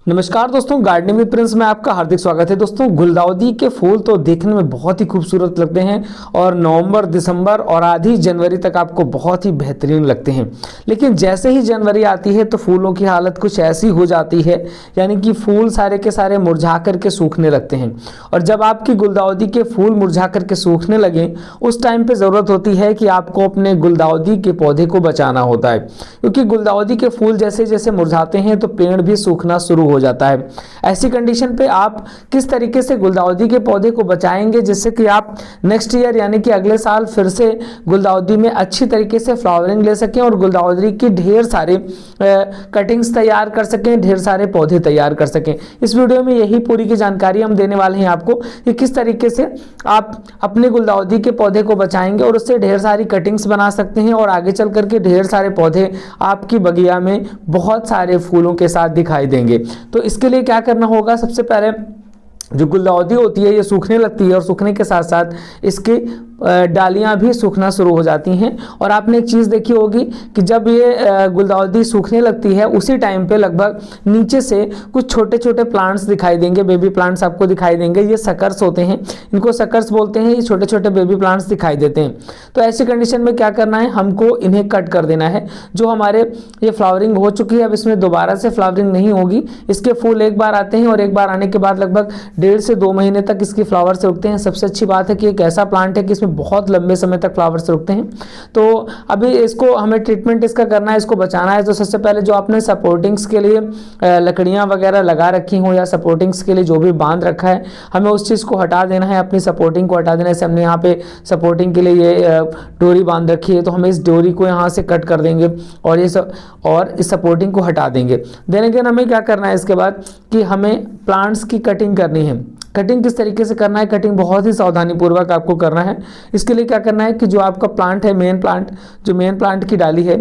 नमस्कार दोस्तों, gardening with Prince में आपका हार्दिक स्वागत है। दोस्तों, गुलदाउदी के फूल तो देखने में बहुत ही खूबसूरत लगते हैं और नवंबर, दिसंबर और आधी जनवरी तक आपको बहुत ही बेहतरीन लगते हैं। लेकिन जैसे ही जनवरी आती है तो फूलों की हालत कुछ ऐसी हो जाती है, यानी कि फूल सारे के सारे मुरझा करके सूखने लगते हैं। और जब आपकी गुलदाउदी के फूल मुरझा करके सूखने लगें, उस टाइम पे ज़रूरत होती है कि आपको अपने गुलदाउदी के पौधे को बचाना होता है, क्योंकि गुलदाउदी के फूल जैसे जैसे मुरझाते हैं तो पेड़ भी सूखना शुरू हो जाता है। ऐसी कंडीशन पे आप किस तरीके से गुलदाउदी के पौधे को बचाएंगे जिससे कि आप नेक्स्ट ईयर यानी कि अगले साल फिर से गुलदाउदी में अच्छी तरीके से फ्लावरिंग ले सकें और गुलदाउदी की ढेर सारे कटिंग्स तैयार कर सकें, ढेर सारे पौधे तैयार कर सकें। इस वीडियो में यही पूरी की जानकारी हम देने वाले हैं आपको कि किस तरीके से आप अपने गुलदाउदी के पौधे को बचाएंगे और उससे ढेर सारी कटिंग्स बना सकते हैं और आगे चल करके ढेर सारे पौधे आपकी बगिया में बहुत सारे फूलों के साथ दिखाई देंगे। तो इसके लिए क्या करना होगा, सबसे पहले जो गुलदाउदी होती है ये सूखने लगती है और सूखने के साथ साथ इसकी डालियां भी सूखना शुरू हो जाती हैं। और आपने एक चीज़ देखी होगी कि जब ये गुलदाउदी सूखने लगती है उसी टाइम पे लगभग नीचे से कुछ छोटे छोटे प्लांट्स दिखाई देंगे, बेबी प्लांट्स आपको दिखाई देंगे। ये सकर्स होते हैं, इनको सकर्स बोलते हैं। ये छोटे छोटे बेबी प्लांट्स दिखाई देते हैं। तो ऐसी कंडीशन में क्या करना है, हमको इन्हें कट कर देना है। जो हमारे ये फ्लावरिंग हो चुकी है, अब इसमें दोबारा से फ्लावरिंग नहीं होगी। इसके फूल एक बार आते हैं और एक बार आने के बाद लगभग 1.5 से 2 महीने तक इसकी फ्लावर्स रुकते हैं। सबसे अच्छी बात है कि एक ऐसा प्लांट है कि इसमें बहुत लंबे समय तक फ्लावर्स रुकते हैं। तो अभी इसको हमें ट्रीटमेंट इसका करना है, इसको बचाना है। तो सबसे पहले जो आपने सपोर्टिंग्स के लिए लकड़ियां वगैरह लगा रखी हो या सपोर्टिंग्स के लिए जो भी बांध रखा है, हमें उस चीज़ को हटा देना है, अपनी सपोर्टिंग को हटा देना है। जैसे हमने यहाँ पे सपोर्टिंग के लिए ये डोरी बांध रखी है, तो हमें इस डोरी को यहाँ से कट कर देंगे और इस सपोर्टिंग को हटा देंगे। देन अगेन हमें क्या करना है इसके बाद कि हमें प्लांट्स की कटिंग करनी है। कटिंग किस तरीके से करना है, कटिंग बहुत ही सावधानी पूर्वक आपको करना है। इसके लिए क्या करना है कि जो आपका प्लांट है, जो मेन प्लांट की डाली है,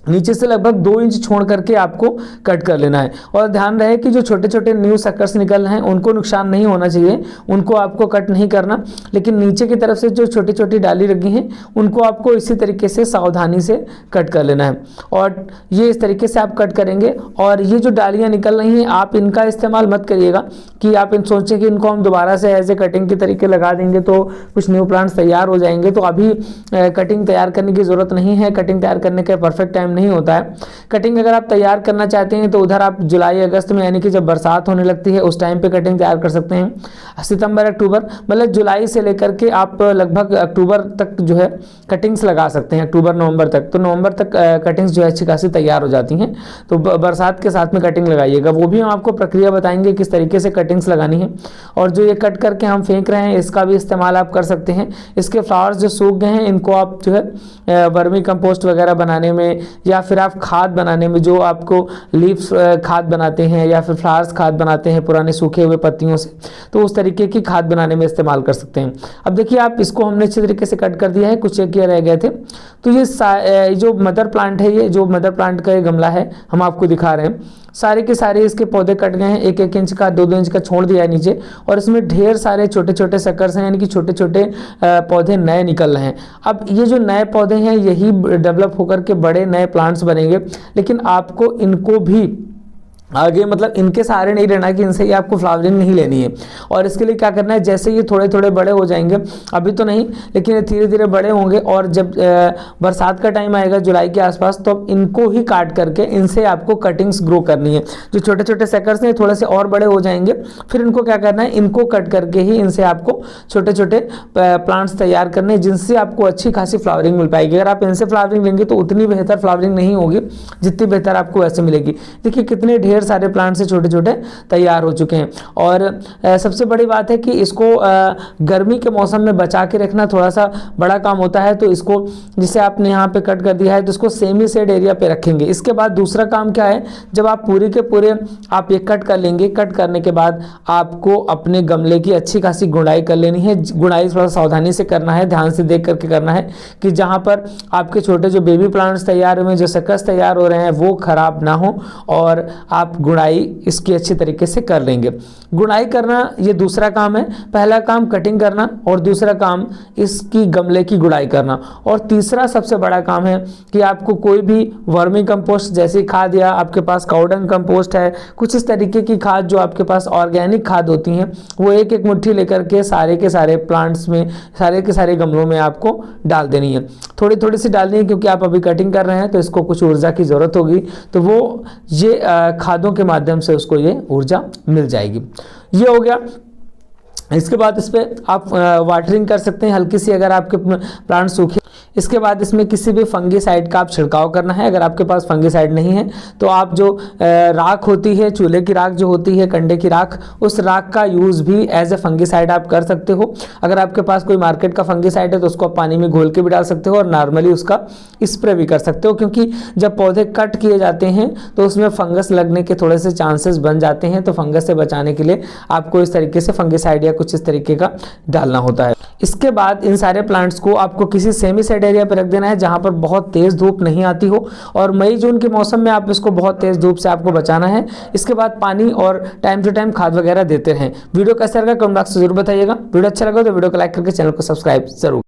नीचे से लगभग 2 इंच छोड़ करके आपको कट कर लेना है। और ध्यान रहे कि जो छोटे छोटे न्यू सकर्स निकल रहे हैं उनको नुकसान नहीं होना चाहिए, उनको आपको कट नहीं करना। लेकिन नीचे की तरफ से जो छोटी छोटी डाली लगी हैं उनको आपको इसी तरीके से सावधानी से कट कर लेना है। और ये इस तरीके से आप कट करेंगे। और ये जो डालियाँ निकल रही हैं, आप इनका इस्तेमाल मत करिएगा कि आप सोचें कि इनको हम दोबारा से ऐसे कटिंग के तरीके लगा देंगे तो कुछ न्यू प्लांट्स तैयार हो जाएंगे। तो अभी कटिंग तैयार करने की ज़रूरत नहीं है। कटिंग तैयार करने का परफेक्ट टाइम नहीं होता है। कटिंग अगर आप तैयार करना चाहते हैं तो उधर आप जुलाई अगस्त में, यानी कि जब बरसात होने लगती है उस टाइम पे कटिंग तैयार कर सकते हैं। सितंबर अक्टूबर, मतलब जुलाई से लेकर के आप लगभग अक्टूबर तक जो है कटिंग्स लगा सकते हैं, अक्टूबर नवंबर तक। तो नवंबर तक कटिंग्स जो है अच्छी खासी तैयार हो जाती हैं। तो बरसात के साथ में कटिंग लगाइएगा। वो भी हम आपको प्रक्रिया बताएंगे किस तरीके से कटिंग्स लगानी है। और जो ये कट करके हम फेंक रहे हैं इसका भी इस्तेमाल आप कर सकते हैं। इसके फ्लावर्स जो सूख गए हैं इनको आप जो है वर्मी कंपोस्ट वगैरह बनाने में या फिर आप खाद बनाने में, जो आपको लीव्स खाद बनाते हैं या फिर फ्लावर्स खाद बनाते हैं पुराने सूखे हुए पत्तियों से, तो उस तरीके की खाद बनाने में इस्तेमाल कर सकते हैं। अब देखिए आप इसको हमने अच्छे तरीके से कट कर दिया है, कुछ एक रह गए थे। तो ये जो मदर प्लांट है, ये जो मदर प्लांट का ये गमला है हम आपको दिखा रहे हैं, सारे के सारे इसके पौधे कट गए हैं। 1-1 इंच का, 2-2 इंच का छोड़ दिया है नीचे। और इसमें ढेर सारे छोटे छोटे सकर्स हैं, यानी कि छोटे छोटे पौधे नए निकल रहे हैं। अब ये जो नए पौधे हैं यही डेवलप होकर के बड़े नए प्लांट्स बनेंगे। लेकिन आपको इनको भी आगे, मतलब इनके सहारे नहीं रहना कि इनसे ही आपको फ्लावरिंग नहीं लेनी है। और इसके लिए क्या करना है, जैसे ये थोड़े थोड़े बड़े हो जाएंगे, अभी तो नहीं लेकिन धीरे धीरे बड़े होंगे, और जब बरसात का टाइम आएगा जुलाई के आसपास, तो इनको ही काट करके इनसे आपको कटिंग्स ग्रो करनी है। जो छोटे छोटे सेकर्स हैं थोड़े से और बड़े हो जाएंगे, फिर इनको क्या करना है, इनको कट करके ही इनसे आपको छोटे छोटे प्लांट्स तैयार करने हैं जिनसे आपको अच्छी खासी फ्लावरिंग मिल पाएगी। अगर आप इनसे फ्लावरिंग लेंगे तो उतनी बेहतर फ्लावरिंग नहीं होगी जितनी बेहतर आपको वैसे मिलेगी। देखिए कितने ढेर सारे प्लांट से छोटे छोटे तैयार हो चुके हैं। और सबसे बड़ी बात है कि इसको गर्मी के मौसम में बचा के रखना थोड़ा सा बड़ा काम होता है। तो इसको जिसे आपने यहाँ पे कट कर दिया है तो इसको सेमी शेड एरिया पे रखेंगे। इसके बाद दूसरा काम क्या है, जब आप पूरे के पूरे आप ये कट कर लेंगे, कट करने के बाद आपको अपने गमले की अच्छी खासी गुड़ाई कर लेनी है। गुड़ाई थोड़ा सावधानी से करना है, ध्यान से देख करके करना है कि जहाँ पर आपके छोटे जो बेबी प्लांट्स तैयार हुए, जो सकस तैयार हो रहे हैं वो खराब ना हो और आप गुड़ाई इसकी अच्छी तरीके से कर लेंगे। गुड़ाई करना ये दूसरा काम है। पहला काम कटिंग करना और दूसरा काम इसकी गमले की गुड़ाई करना। और तीसरा सबसे बड़ा काम है कि आपको कोई भी वर्मी कंपोस्ट जैसी खाद या आपके पास काउडंग कंपोस्ट है, कुछ इस तरीके की खाद जो आपके पास ऑर्गेनिक खाद होती हैं, वो एक एक मुट्ठी लेकर के सारे प्लांट्स में, सारे के सारे गमलों में आपको डाल देनी है। थोड़ी थोड़ी सी डालनी है क्योंकि आप अभी कटिंग कर रहे हैं तो इसको कुछ ऊर्जा की ज़रूरत होगी, तो वो ये खादों के माध्यम से उसको ये ऊर्जा मिल जाएगी। ये हो गया। इसके बाद इस पर आप वाटरिंग कर सकते हैं हल्की सी, अगर आपके प्लांट सूखे। इसके बाद इसमें किसी भी फंगीसाइड का आप छिड़काव करना है। अगर आपके पास फंगीसाइड नहीं है तो आप जो राख होती है, चूल्हे की राख जो होती है, कंडे की राख, उस राख का यूज़ भी एज ए फंगीसाइड आप कर सकते हो। अगर आपके पास कोई मार्केट का फंगीसाइड है तो उसको आप पानी में घोल के भी डाल सकते हो और नॉर्मली उसका स्प्रे भी कर सकते हो, क्योंकि जब पौधे कट किए जाते हैं तो उसमें फंगस लगने के थोड़े से चांसेस बन जाते हैं। तो फंगस से बचाने के लिए आपको इस तरीके से फंगीसाइड या कुछ इस तरीके का डालना होता है। इसके बाद इन सारे प्लांट्स को आपको किसी सेमी सेड एरिया पर रख देना है जहां पर बहुत तेज धूप नहीं आती हो, और मई जून के मौसम में आप इसको बहुत तेज धूप से आपको बचाना है। इसके बाद पानी और टाइम टू टाइम खाद वगैरह देते रहें। वीडियो कैसा लगा कमेंट बॉक्स में जरूर बताइएगा। वीडियो अच्छा लगा तो वीडियो को लाइक करके चैनल को सब्सक्राइब जरूर।